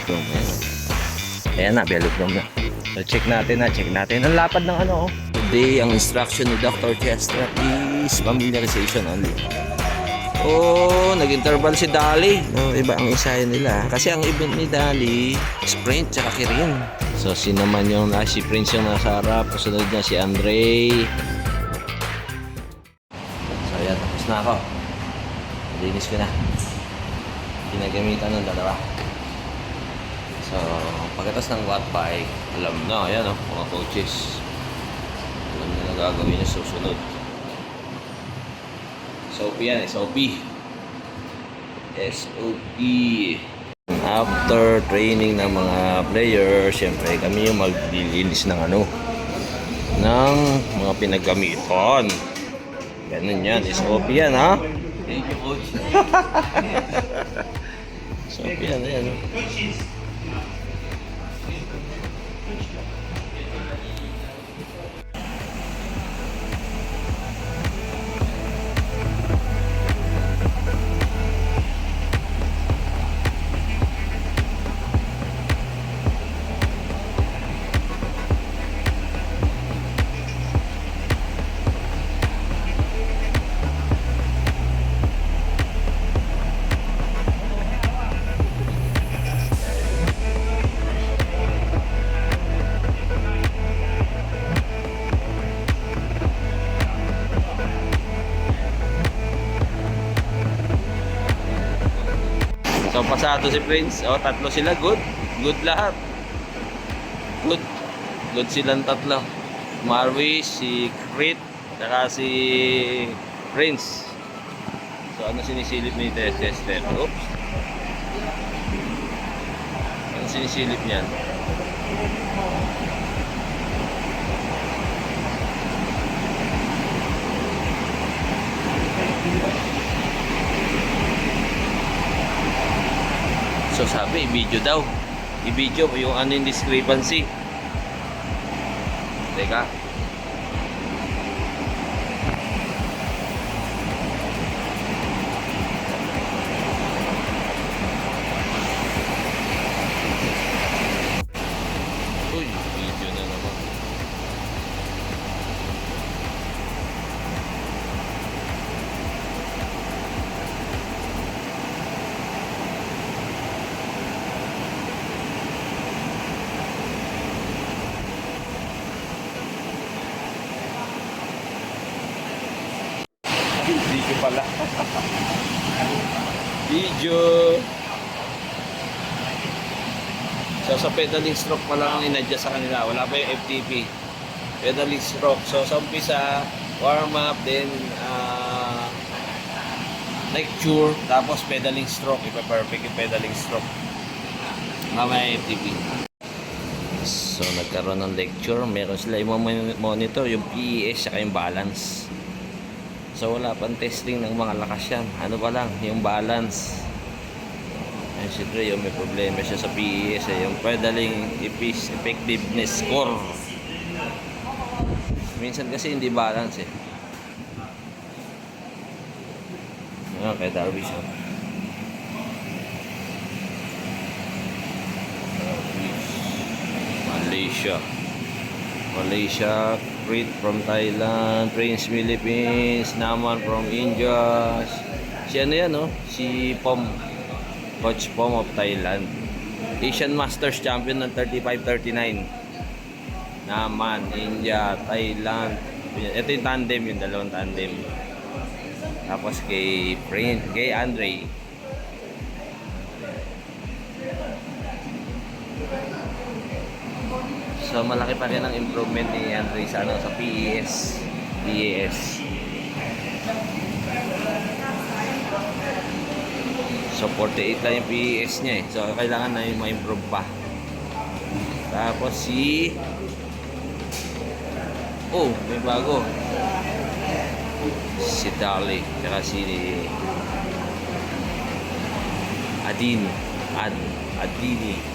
velodrome. Ayan na, velodrome na. So check natin. Ang lapad ng ano. Today, ang instruction ni Dr. Chestnut is familiarization only. Oh, nag-interval si Dali. No, iba ang isahin nila. Kasi ang event ni Dali, sprint tsaka kirin. So, sino man yung si Prince yung nasa harap. Kasunod niya si Andre. So, ayan. Tapos na ako. Linis ko na. Ginagamitan ng dalawa. So, pagkatas ng watt bike, alam na. Ayan o, mga coaches. Alam na na gagawin niya susunod. SOP yan, SOP. SOP. After training ng mga players, syempre kami yung maglilinis ng ano, ng mga pinaggamitan. Ganun yan, SOP yan ha. Thank you, coach. SOP yan, ayan o. So pasado si Prince. Oh, tatlo sila. Good. Good lahat. Good. Good silang tatlo. Marwish, si Crit, saka si Prince. So ano sinisilip ni Chester? Oops. Ano sinisilip niyan? So sabi, i-video daw. I-video yung ano yung discrepancy. Teka. Uy, video na naman. Video pala. Video. So sa pedaling stroke pa lang ang inadjust sa kanila. Wala pa yung FTP. Pedaling stroke. So sa umpisa, warm up, then lecture, tapos pedaling stroke. Ipa-perfect yung pedaling stroke. Mamaya FTP. So nagkaroon ng lecture. Meron sila yung monitor, yung PES, saka yung balance. So wala pang testing ng mga lakas yan. Ano pa lang, yung balance. And syempre yung may problema siya sa PES, yung pedaling effectiveness score. Minsan kasi hindi balance eh. Ayan kay Darwish. Malaysia, Crit from Thailand, Prince Philippines, Naman from India. Si ano yan, no? Si Pom, Coach Pom of Thailand. Asian Masters Champion ng 35-39. Naman, India, Thailand. Ito yung tandem, yung dalawang tandem. Tapos kay Prince, kay Andre. So malaki pa rin ang improvement ni Andre sa ano, sa PES. So 48 lang yung PES niya eh. So kailangan na yung ma-improve pa. Tapos si may bago. Si Dali, tsaka si Adini.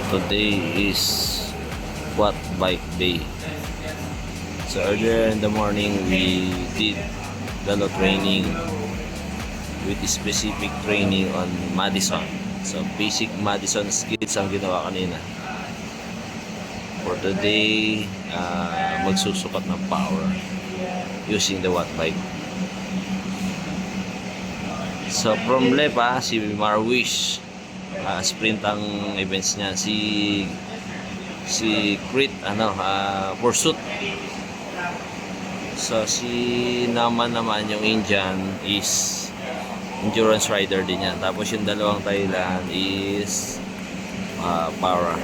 So today is quad bike day. So earlier in the morning we did dalo training with specific training on Madison. So basic Madison skills ang ginawa kanina. For today, magsusukat ng power using the watt bike. So from Lepa, si Marwish, sprint ang events niya. Si Crit, Pursuit. So si naman yung Indian is endurance rider din yan. Tapos yung dalawang Thailand is power.